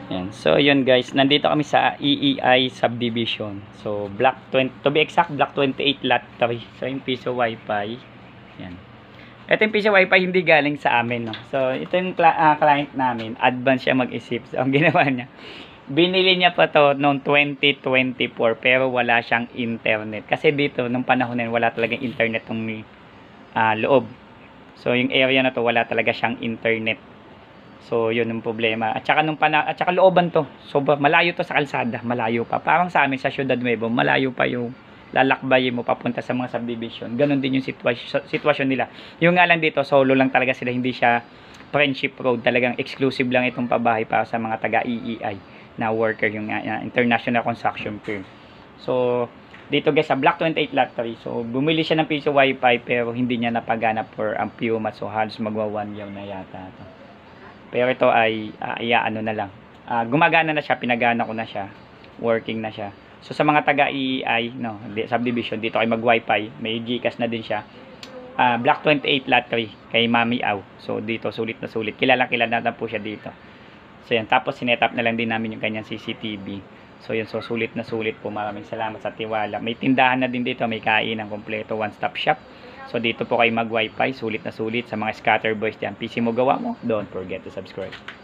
Yan. So, yun guys. Nandito kami sa EEI subdivision. So, block 20, to be exact, block 28 lot 3. So, yung piso wifi. Yan. Ito yung piso wifi hindi galing sa amin. No? So, ito yung client namin. Advance siya mag-isip. So, ang ginawa niya, binili niya pa to noong 2024 pero wala siyang internet. Kasi dito, nung panahon na yun, wala talagang internet ng loob. So, yung area na to, wala talaga siyang internet. So, yun yung problema. At saka looban to. So, malayo to sa kalsada. Malayo pa. Parang sa amin sa Ciudad Nuevo, malayo pa yung lalakbayin mo papunta sa mga subdivision. Ganon din yung sitwasyon nila. Yung nga lang dito, solo lang talaga sila. Hindi siya friendship road. Talagang exclusive lang itong pabahay para sa mga taga-EEI na worker. Yung international construction firm. So, dito guys, sa block 28 lot 3. So, bumili siya ng piso wifi pero hindi niya napagana for ang few months. So, halos magwa 1 year na yata ito. Pero ito ay ano na lang. Gumagana na siya, pinagana ko na siya. Working na siya. So sa mga taga-EEI, no, subdivision, dito ay mag-wifi. May GCash na din siya. Block 28 lot 3 kay Mami Aw. So dito sulit na sulit. Kilala na po siya dito. So yan, tapos sinet up na lang din namin yung kanyang CCTV. So yun, so sulit na sulit po. Maraming salamat sa tiwala. May tindahan na din dito, may kainan kompleto, one-stop shop. So dito po kayo mag-wifi, sulit na sulit sa mga scatter boys dyan. PC mo gawa mo, don't forget to subscribe.